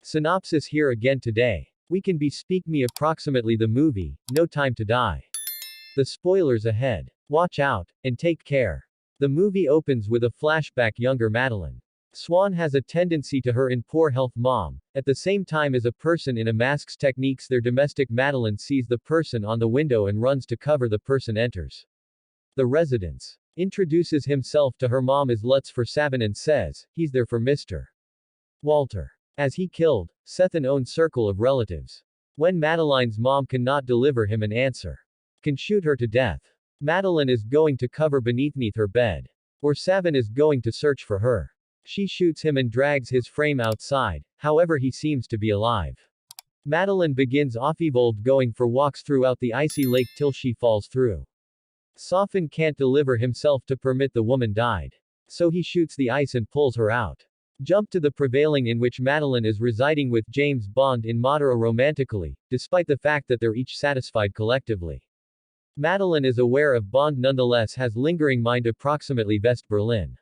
Synopsis here again today. We can be speak me approximately the movie, No Time to Die. The spoilers ahead. Watch out, and take care. The movie opens with a flashback younger Madeline. Swan has a tendency to her in poor health mom, at the same time as a person in a mask's techniques their domestic Madeline sees the person on the window and runs to cover the person enters. The residence. Introduces himself to her mom as Lutz for Savin and says, he's there for Mr. Walter. As he killed, Seth an own circle of relatives. When Madeline's mom cannot deliver him an answer. Can shoot her to death. Madeline is going to cover beneath her bed. Or Savin is going to search for her. She shoots him and drags his frame outside, however he seems to be alive. Madeline begins off-evolved going for walks throughout the icy lake till she falls through. Sofin can't deliver himself to permit the woman died. So he shoots the ice and pulls her out. Jump to the prevailing in which Madeline is residing with James Bond in Madara romantically, despite the fact that they're each satisfied collectively. Madeline is aware of Bond nonetheless has lingering mind approximately West Berlin.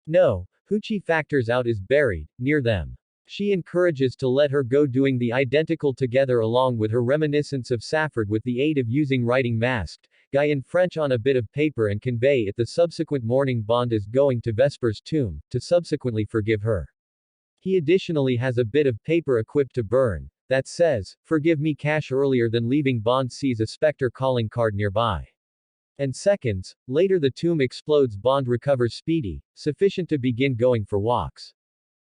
No, Hoochie factors out is buried, near them. She encourages to let her go doing the identical together along with her reminiscence of Safford with the aid of using writing masked guy in French on a bit of paper and convey it the subsequent morning Bond is going to Vesper's tomb, to subsequently forgive her. He additionally has a bit of paper equipped to burn, that says, forgive me cash earlier than leaving Bond sees a Spectre calling card nearby. And seconds, later the tomb explodes Bond recovers speedy, sufficient to begin going for walks.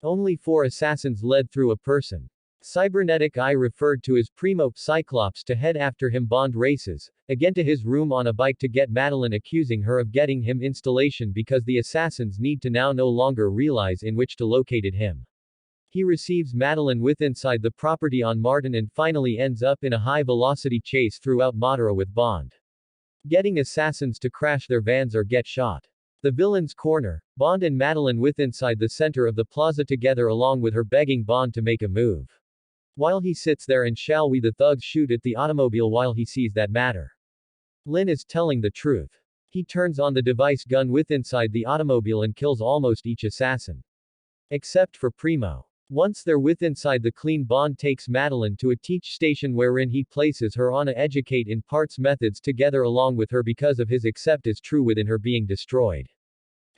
Only 4 assassins led through a person. Cybernetic Eye referred to as Primo Cyclops to head after him Bond races, again to his room on a bike to get Madeline accusing her of getting him installation because the assassins need to now no longer realize in which to located him. He receives Madeline with inside the property on Martin and finally ends up in a high-velocity chase throughout Madara with Bond. Getting assassins to crash their vans or get shot. The villain's corner, Bond and Madeline with inside the center of the plaza together along with her begging Bond to make a move. While he sits there and shall we the thugs shoot at the automobile while he sees that matter. Lin is telling the truth. He turns on the device gun with inside the automobile and kills almost each assassin. Except for Primo. Once they're with inside the clean Bond takes Madeline to a teach station wherein he places her on a educate in parts methods together along with her because of his accept as true within her being destroyed.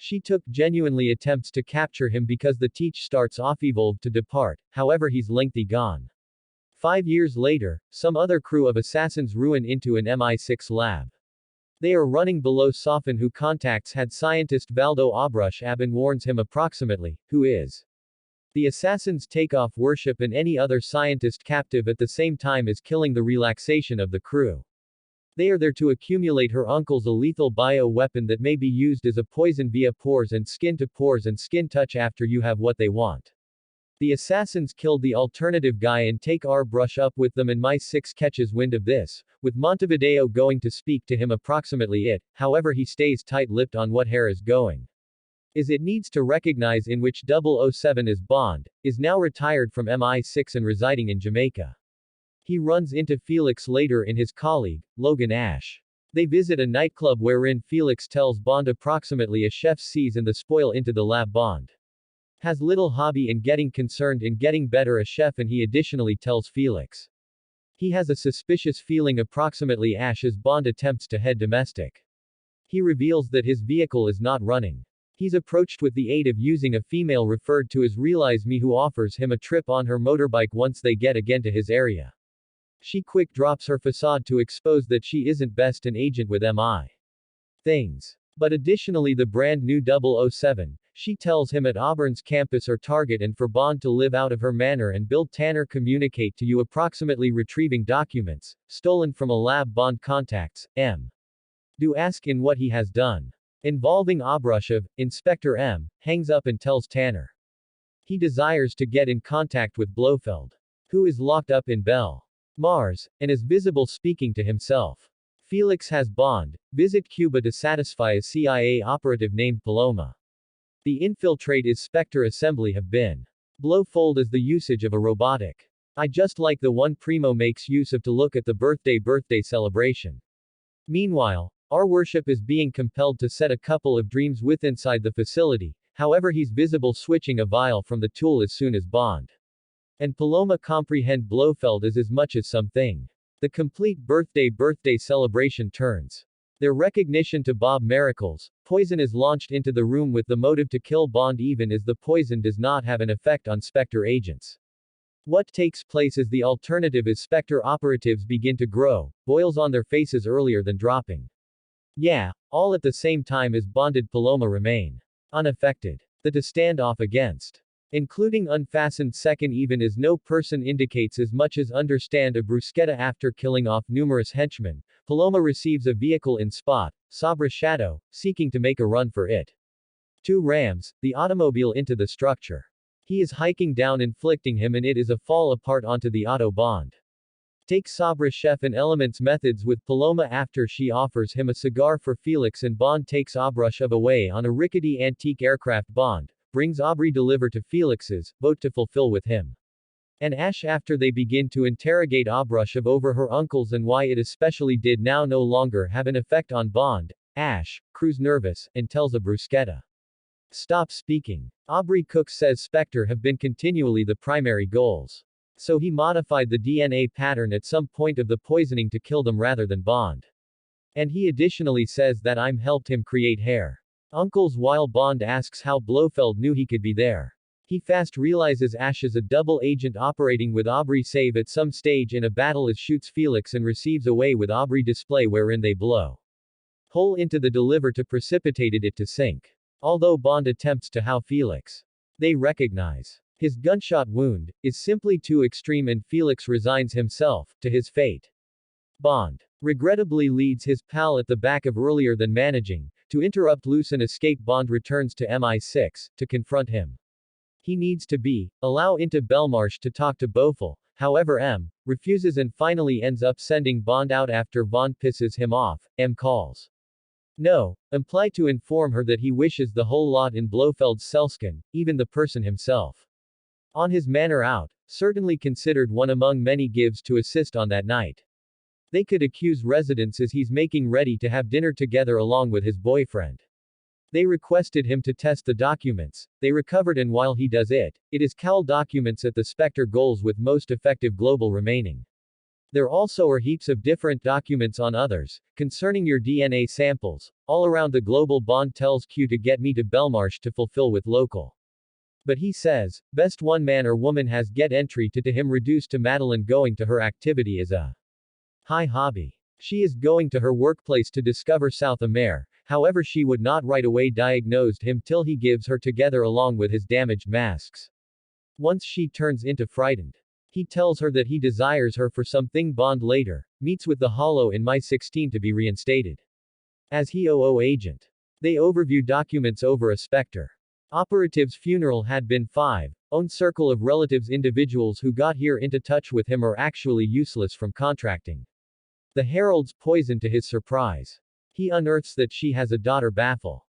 She took genuinely attempts to capture him because the teach starts off evolved to depart, however he's lengthy gone. 5 years later, some other crew of assassins ruin into an MI6 lab. They are running below Sofin who contacts head scientist Valdo Abrush Ab and warns him approximately, who is. The assassins take off worship and any other scientist captive at the same time as killing the relaxation of the crew. They are there to accumulate her uncle's a lethal bio-weapon that may be used as a poison via pores and skin to pores and skin touch after you have what they want. The assassins killed the alternative guy and take our brush up with them and My-6 catches wind of this, with Montevideo going to speak to him approximately it, however he stays tight-lipped on what hair is going. Is it needs to recognize in which 007 is Bond, is now retired from MI6 and residing in Jamaica. He runs into Felix later in his colleague, Logan Ash. They visit a nightclub wherein Felix tells Bond approximately a chef sees in the spoil into the lab Bond has little hobby in getting concerned in getting better a chef and he additionally tells Felix. He has a suspicious feeling approximately Ash as Bond attempts to head domestic. He reveals that his vehicle is not running. He's approached with the aid of using a female referred to as Realize Me who offers him a trip on her motorbike once they get again to his area. She quick drops her facade to expose that she isn't best an agent with MI things. But additionally the brand new 007, she tells him at Auburn's campus or target and for Bond to live out of her manner and build Tanner communicate to you approximately retrieving documents, stolen from a lab Bond contacts, M. Do ask in what he has done. Involving Abrushev, Inspector M, hangs up and tells Tanner. He desires to get in contact with Blofeld, who is locked up in Bell Mars, and is visible speaking to himself. Felix has Bond visit Cuba to satisfy a CIA operative named Paloma. The infiltrate is Spectre Assembly have been. Blofeld is the usage of a robotic. I just like the one Primo makes use of to look at the birthday celebration. Meanwhile, our worship is being compelled to set a couple of dreams with inside the facility, however he's visible switching a vial from the tool as soon as Bond And Paloma comprehend Blofeld as much as something. The complete birthday celebration turns. Their recognition to Bob miracles. Poison is launched into the room with the motive to kill Bond even as the poison does not have an effect on Spectre agents. What takes place as the alternative is Spectre operatives begin to grow, boils on their faces earlier than dropping. Yeah, all at the same time as bonded Paloma remain unaffected. To stand off against. Including unfastened second even as no person indicates as much as understand a bruschetta after killing off numerous henchmen, Paloma receives a vehicle in spot, Sabra Shadow, seeking to make a run for it. 2 rams, the automobile into the structure. He is hiking down inflicting him and it is a fall apart onto the auto Bond. Takes Sabra chef and elements methods with Paloma after she offers him a cigar for Felix and Bond takes Abrushov away on a rickety antique aircraft Bond. Brings Aubrey deliver to Felix's boat to fulfill with him. And Ash after they begin to interrogate Abrushov over her uncles and why it especially did now no longer have an effect on Bond. Ash, crews nervous, and tells a bruschetta. Stop speaking. Aubrey Cook says Spectre have been continually the primary goals. So he modified the DNA pattern at some point of the poisoning to kill them rather than Bond. And he additionally says that I'm helped him create hair. Uncles while Bond asks how Blofeld knew he could be there. He fast realizes Ash is a double agent operating with Aubrey save at some stage in a battle as shoots Felix and receives away with Aubrey display wherein they blow hole into the deliver to precipitated it to sink. Although Bond attempts to how Felix. They recognize. His gunshot wound is simply too extreme and Felix resigns himself to his fate. Bond regrettably leads his pal at the back of earlier than managing to interrupt loose and escape. Bond returns to MI6 to confront him. He needs to be allow into Belmarsh to talk to Bofel, however M refuses and finally ends up sending Bond out after Bond pisses him off. M calls no, imply to inform her that he wishes the whole lot in Blofeld's cellskin, even the person himself. On his manner out, certainly considered one among many gives to assist on that night. They could accuse residents as he's making ready to have dinner together along with his boyfriend. They requested him to test the documents, they recovered and while he does it is Cal documents at the Spectre goals with most effective global remaining. There also are heaps of different documents on others, concerning your DNA samples, all around the global. Bond tells Q to get me to Belmarsh to fulfill with local. But he says, best one man or woman has get entry to him reduced to Madeline going to her activity is a high hobby. She is going to her workplace to discover South Amer, however she would not right away diagnosed him till he gives her together along with his damaged masks. Once she turns into frightened. He tells her that he desires her for something. Bond later meets with the Hollow in Mi-16 to be reinstated as he OO agent. They overview documents over a Spectre operative's funeral had been 5 own circle of relatives. Individuals who got here into touch with him are actually useless from contracting. The Herald's poison to his surprise. He unearths that she has a daughter. Baffle.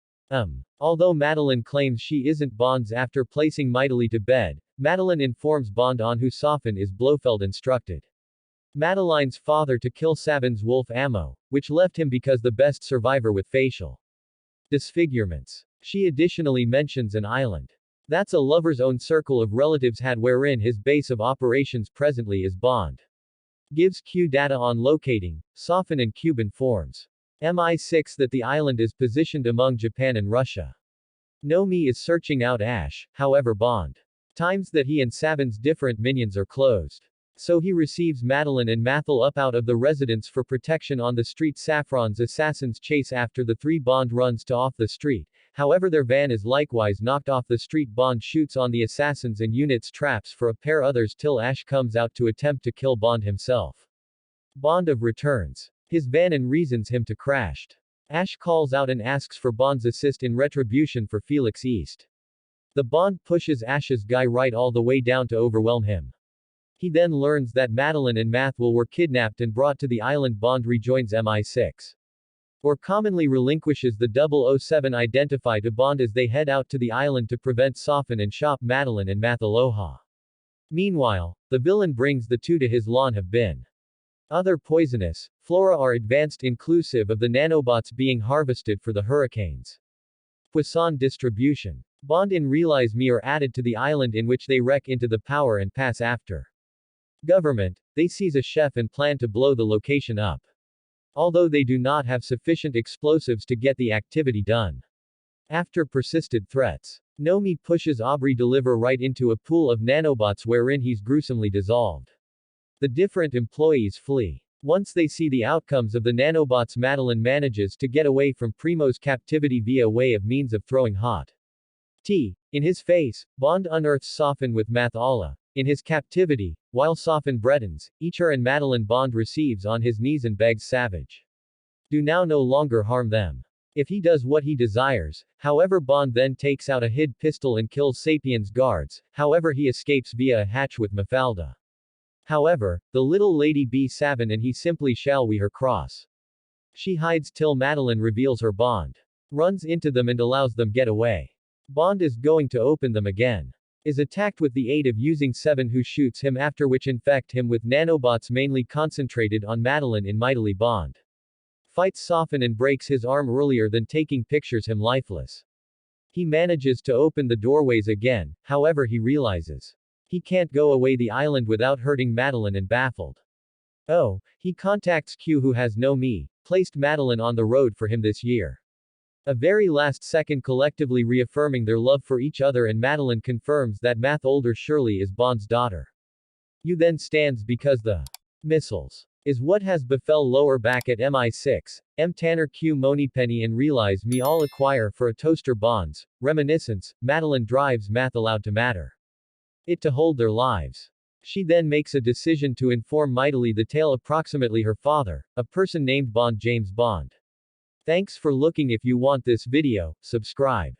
Although Madeline claims she isn't Bond's after placing mightily to bed, Madeline informs Bond on who Sofin is. Blofeld instructed Madeline's father to kill Savin's wolf ammo, which left him because the best survivor with facial disfigurements. She additionally mentions an island. That's a lover's own circle of relatives had wherein his base of operations presently is. Bond gives Q data on locating Sofin and Cube informs MI6 that the island is positioned among Japan and Russia. Nomi is searching out Ash, however Bond times that he and Savin's different minions are closed. So he receives Madeline and Mathil up out of the residence for protection on the street. Saffron's assassins chase after the 3. Bond runs to off the street, however their van is likewise knocked off the street. Bond shoots on the assassins and units traps for a pair others till Ash comes out to attempt to kill Bond himself. Bond returns his van and reasons him to crashed. Ash calls out and asks for Bond's assist in retribution for Felix East. The Bond pushes Ash's guy right all the way down to overwhelm him. He then learns that Madeline and Mathil were kidnapped and brought to the island. Bond rejoins MI6. Or commonly relinquishes the 007 identify to Bond as they head out to the island to prevent Sofin and shop Madeline and Mathiloha. Meanwhile, the villain brings the 2 to his lawn. Have been other poisonous flora are advanced inclusive of the nanobots being harvested for the hurricanes. Poisson distribution. Bond and realize me are added to the island in which they wreck into the power and pass after. Government, they seize a chef and plan to blow the location up. Although they do not have sufficient explosives to get the activity done. After persisted threats, Nomi pushes Aubrey deliver right into a pool of nanobots wherein he's gruesomely dissolved. The different employees flee. Once they see the outcomes of the nanobots, Madeline manages to get away from Primo's captivity via way of means of throwing hot tea in his face. Bond unearths Sofin with Mathala in his captivity, while Sofin breadens, Ichar and Madeline. Bond receives on his knees and begs Savage. Do now no longer harm them. If he does what he desires, however. Bond then takes out a hid pistol and kills Sapien's guards, however he escapes via a hatch with Mafalda. However, the little lady B. Savin and he simply shall we her cross. She hides till Madeline reveals her. Bond runs into them and allows them get away. Bond is going to open them again. Is attacked with the aid of using Seven, who shoots him, after which infect him with nanobots mainly concentrated on Madeline. In mightily. Bond fights Sofin and breaks his arm earlier than taking pictures him lifeless. He manages to open the doorways again, however he realizes he can't go away the island without hurting Madeline, and baffled. Oh, he contacts Q, who has no me, placed Madeline on the road for him this year. A very last second, collectively reaffirming their love for each other, and Madeline confirms that Math older Shirley is Bond's daughter. You then stands because the missiles is what has befell lower back at MI6, M Tanner Q Moneypenny and realize me all acquire for a toaster. Bonds, reminiscence, Madeline drives Math allowed to matter it to hold their lives. She then makes a decision to inform mightily the tale, approximately her father, a person named Bond, James Bond. Thanks for looking. If you want this video, subscribe.